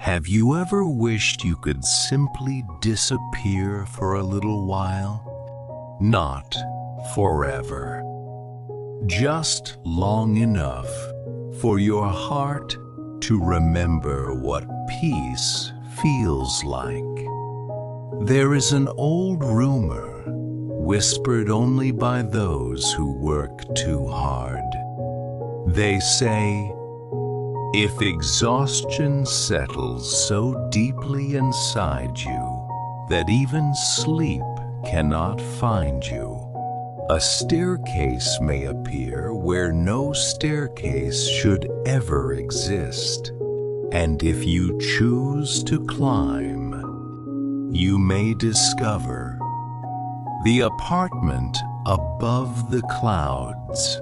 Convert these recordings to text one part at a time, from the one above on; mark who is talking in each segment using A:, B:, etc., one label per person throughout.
A: Have you ever wished you could simply disappear for a little while? Not forever. Just long enough for your heart to remember what peace feels like. There is an old rumor, whispered only by those who work too hard. They say, if exhaustion settles so deeply inside you that even sleep cannot find you, a staircase may appear where no staircase should ever exist. And if you choose to climb, you may discover the apartment above the clouds.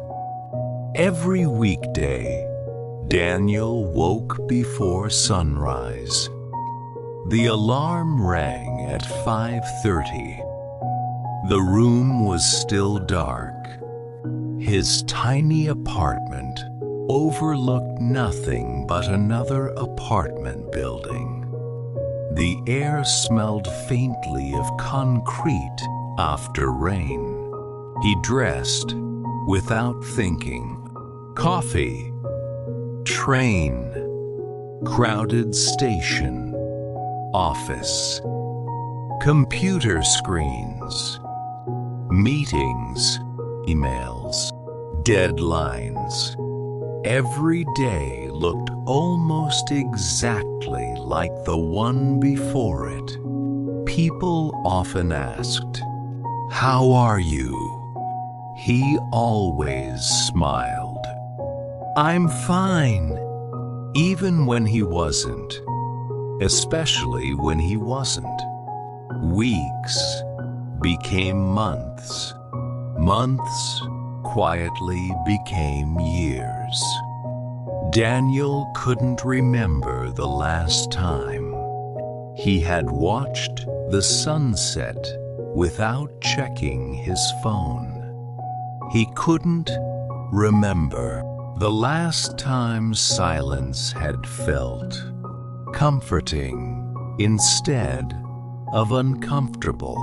A: Every weekday, Daniel woke before sunrise. The alarm rang at 5:30. The room was still dark. His tiny apartment overlooked nothing but another apartment building. The air smelled faintly of concrete after rain. He dressed without thinking. Coffee, train, crowded station, office, computer screens, meetings, emails, deadlines. Every day looked almost exactly like the one before it. People often asked, "How are you?" He always smiled. "I'm fine," even when he wasn't, especially when he wasn't. Weeks became months. Months quietly became years. Daniel couldn't remember the last time he had watched the sunset without checking his phone. He couldn't remember the last time silence had felt comforting instead of uncomfortable.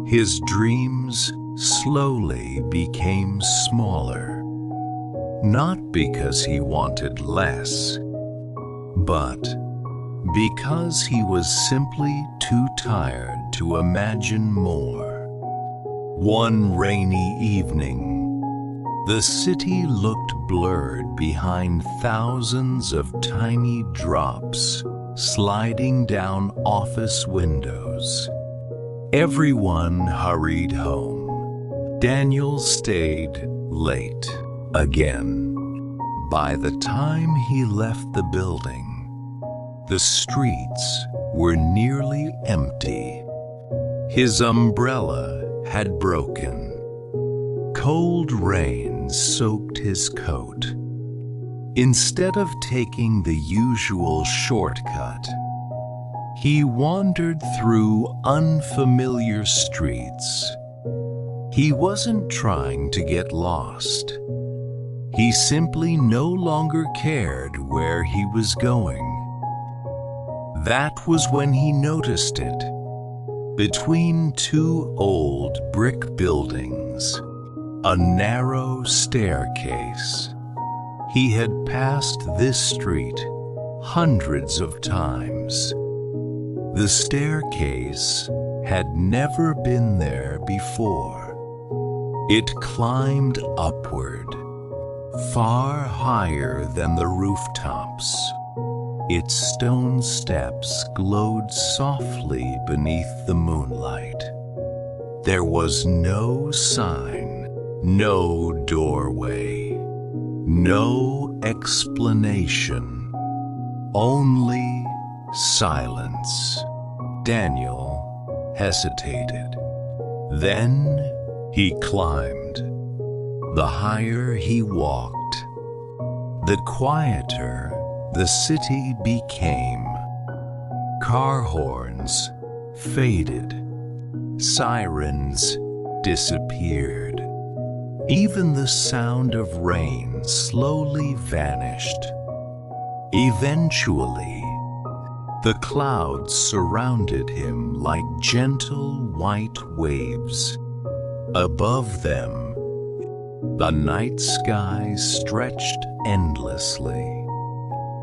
A: His dreams slowly became smaller, not because he wanted less, but because he was simply too tired to imagine more. One rainy evening, the city looked blurred behind thousands of tiny drops sliding down office windows. Everyone hurried home. Daniel stayed late again. By the time he left the building, the streets were nearly empty. His umbrella had broken. Cold rain soaked his coat. Instead of taking the usual shortcut, he wandered through unfamiliar streets. He wasn't trying to get lost. He simply no longer cared where he was going. That was when he noticed it. Between two old brick buildings, a narrow staircase. He had passed this street hundreds of times. The staircase had never been there before. It climbed upward, far higher than the rooftops. Its stone steps glowed softly beneath the moonlight. There was no sign, no doorway, no explanation, only silence. Daniel hesitated. Then he climbed. The higher he walked, the quieter the city became. Car horns faded. Sirens disappeared. Even the sound of rain slowly vanished. Eventually, The clouds surrounded him like gentle white waves. Above them, the night sky stretched endlessly.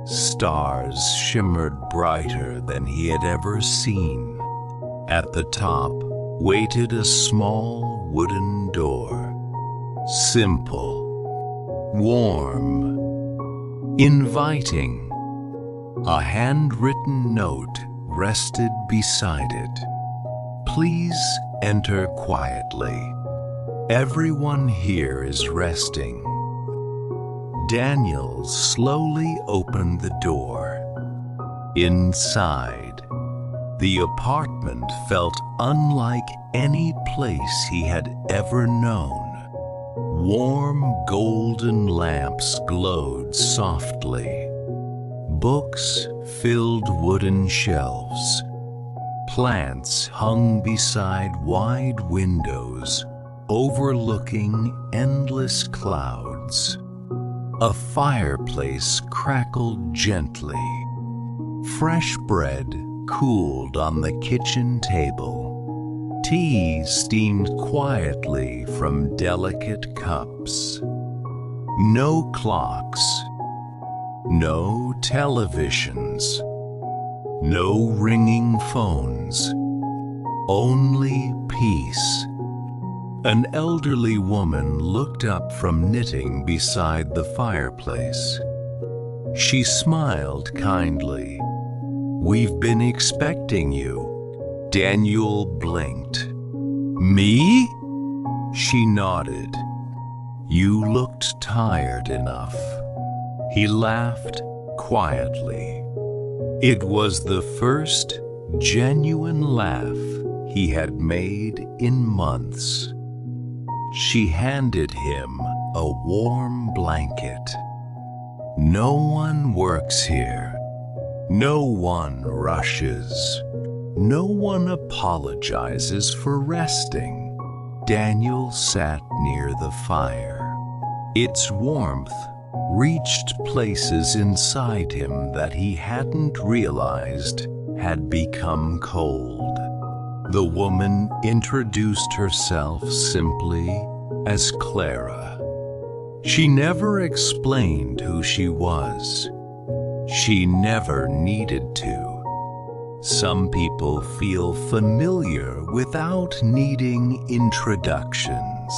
A: Stars shimmered brighter than he had ever seen. At the top waited a small wooden door. Simple, warm, inviting. A handwritten note rested beside it. Please enter quietly. Everyone here is resting. Daniel slowly opened the door. Inside, the apartment felt unlike any place he had ever known. Warm golden lamps glowed softly. Books filled wooden shelves. Plants hung beside wide windows, overlooking endless clouds. A fireplace crackled gently. Fresh bread cooled on the kitchen table. Tea steamed quietly from delicate cups. No clocks, no televisions, no ringing phones, only peace. An elderly woman looked up from knitting beside the fireplace. She smiled kindly. "We've been expecting you." Daniel blinked. "Me?" She nodded. "You looked tired enough." He laughed quietly. It was the first genuine laugh he had made in months. She handed him a warm blanket. "No one works here. No one rushes. No one apologizes for resting." Daniel sat near the fire. Its warmth reached places inside him that he hadn't realized had become cold. The woman introduced herself simply as Clara. She never explained who she was. She never needed to. Some people feel familiar without needing introductions.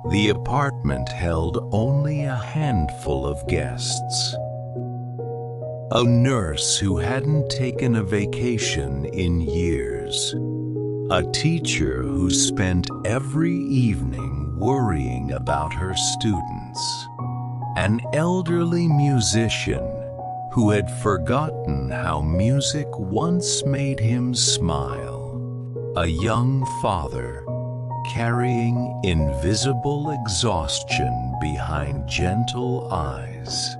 A: The apartment held only a handful of guests. A nurse who hadn't taken a vacation in years. A teacher who spent every evening worrying about her students. An elderly musician who had forgotten how music once made him smile. A young father carrying invisible exhaustion behind gentle eyes.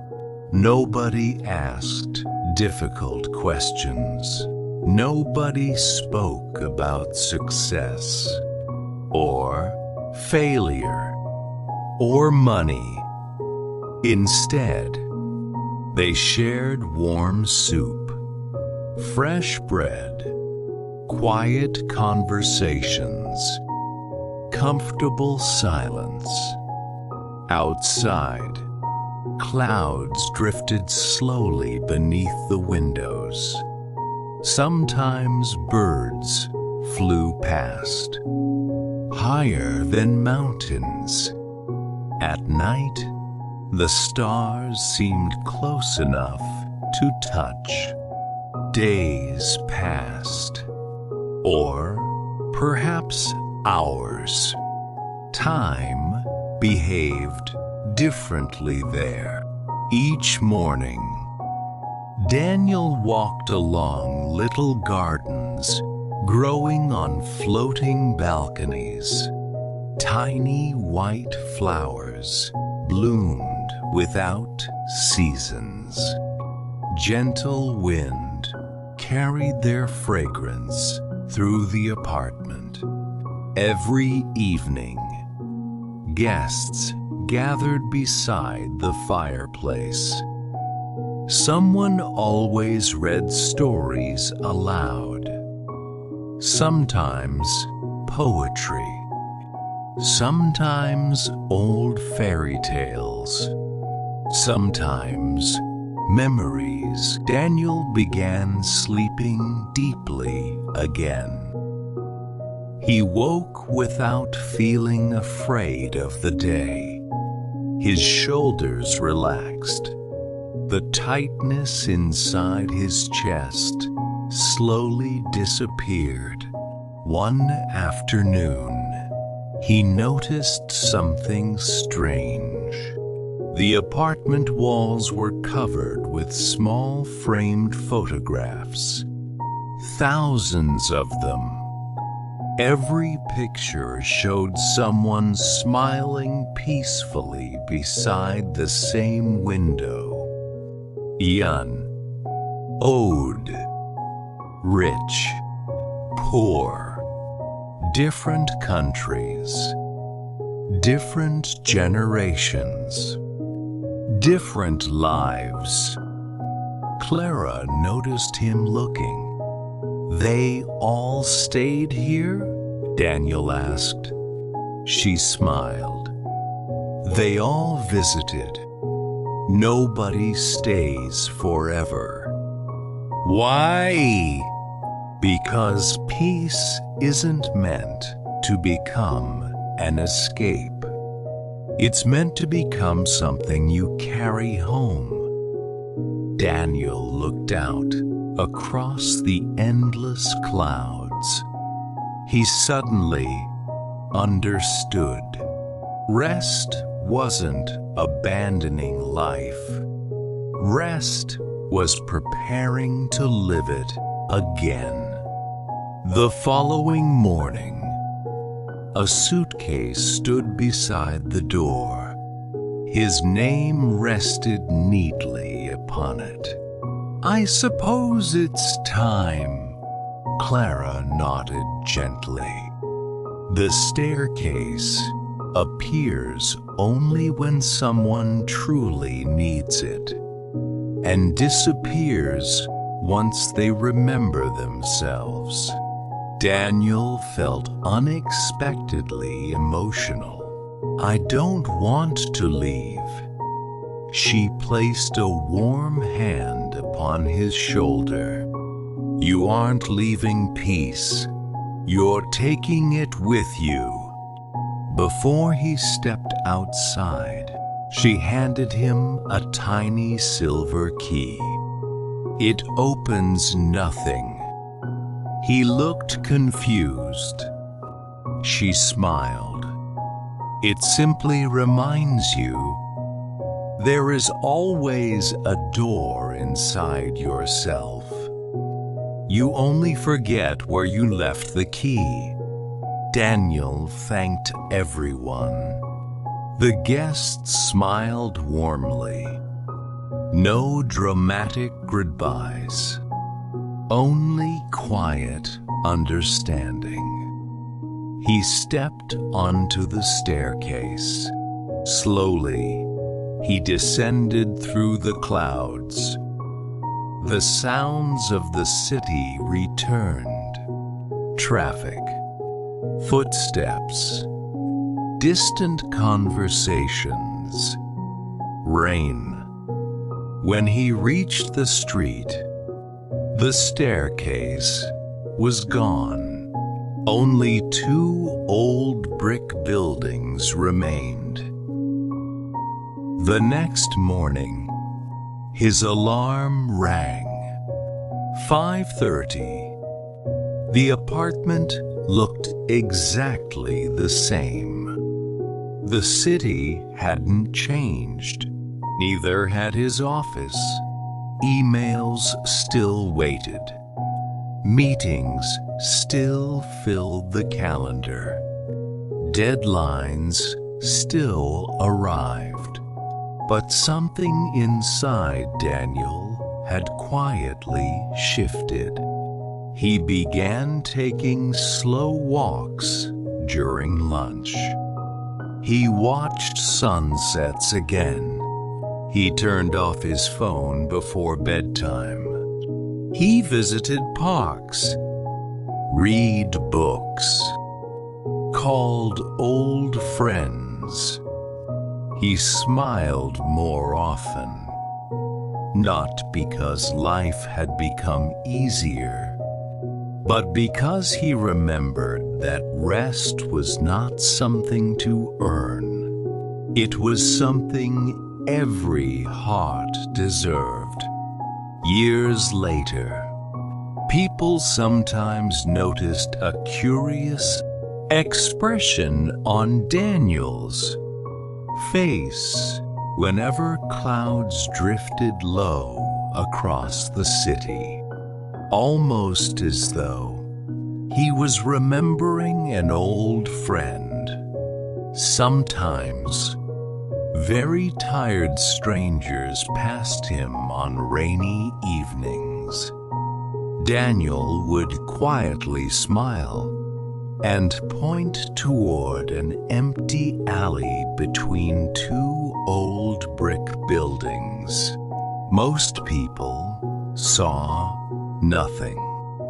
A: Nobody asked difficult questions. Nobody spoke about success, or failure, or money. Instead, they shared warm soup, fresh bread, quiet conversations, comfortable silence. Outside, clouds drifted slowly beneath the windows. Sometimes birds flew past, higher than mountains. At night, the stars seemed close enough to touch. Days passed, or perhaps hours. Time behaved differently there. Each morning, Daniel walked along little gardens growing on floating balconies. Tiny white flowers bloomed without seasons. Gentle wind carried their fragrance through the apartment. Every evening, guests gathered beside the fireplace. Someone always read stories aloud. Sometimes poetry. Sometimes old fairy tales. Sometimes memories. Daniel began sleeping deeply again. He woke without feeling afraid of the day. His shoulders relaxed. The tightness inside his chest slowly disappeared. One afternoon, he noticed something strange. The apartment walls were covered with small framed photographs, thousands of them. Every picture showed someone smiling peacefully beside the same window. Young, old, rich, poor, different countries, different generations, different lives. Clara noticed him looking. "They all stayed here?" Daniel asked. She smiled. "They all visited. Nobody stays forever." "Why?" "Because peace isn't meant to become an escape. It's meant to become something you carry home." Daniel looked out across the endless clouds. He suddenly understood. Rest wasn't abandoning life. Rest was preparing to live it again. The following morning, a suitcase stood beside the door. His name rested neatly upon it. "I suppose it's time," Clara nodded gently. The staircase appears only when someone truly needs it, and disappears once they remember themselves. Daniel felt unexpectedly emotional. "I don't want to leave." She placed a warm hand upon his shoulder. "You aren't leaving peace. You're taking it with you." Before he stepped outside, she handed him a tiny silver key. "It opens nothing." He looked confused. She smiled. "It simply reminds you there is always a door inside yourself. You only forget where you left the key." Daniel thanked everyone. The guests smiled warmly. No dramatic goodbyes, only quiet understanding. He stepped onto the staircase. Slowly, he descended through the clouds. The sounds of the city returned. Traffic, footsteps, distant conversations, rain. When he reached the street, the staircase was gone. Only 2 old brick buildings remained. The next morning, his alarm rang. 5:30. The apartment looked exactly the same. The city hadn't changed. Neither had his office. Emails still waited. Meetings still filled the calendar. Deadlines still arrived. But something inside Daniel had quietly shifted. He began taking slow walks during lunch. He watched sunsets again. He turned off his phone before bedtime. He visited parks, read books, called old friends. He smiled more often, not because life had become easier, but because he remembered that rest was not something to earn. It was something every heart deserved. Years later, people sometimes noticed a curious expression on Daniel's face whenever clouds drifted low across the city, almost as though he was remembering an old friend. Sometimes, very tired strangers passed him on rainy evenings. Daniel would quietly smile and point toward an empty alley between two old brick buildings. Most people saw nothing,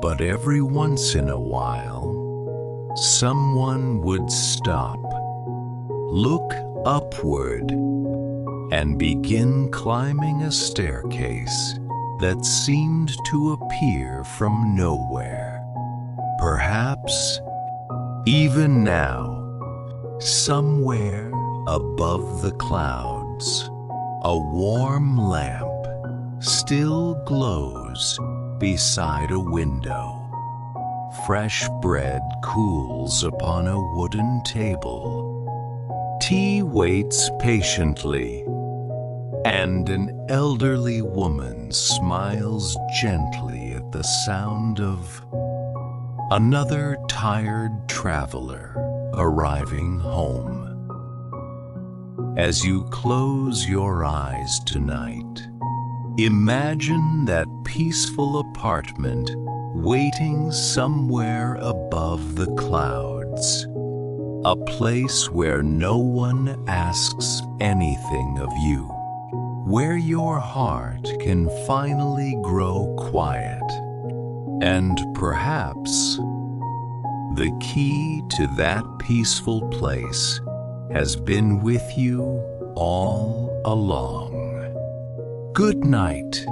A: but every once in a while, someone would stop, look upward, and begin climbing a staircase that seemed to appear from nowhere. Perhaps even now, somewhere above the clouds, a warm lamp still glows beside a window. Fresh bread cools upon a wooden table. Tea waits patiently, and an elderly woman smiles gently at the sound of another tired traveler arriving home. As you close your eyes tonight, imagine that peaceful apartment waiting somewhere above the clouds. A place where no one asks anything of you, where your heart can finally grow quiet. And perhaps the key to that peaceful place has been with you all along. Good night.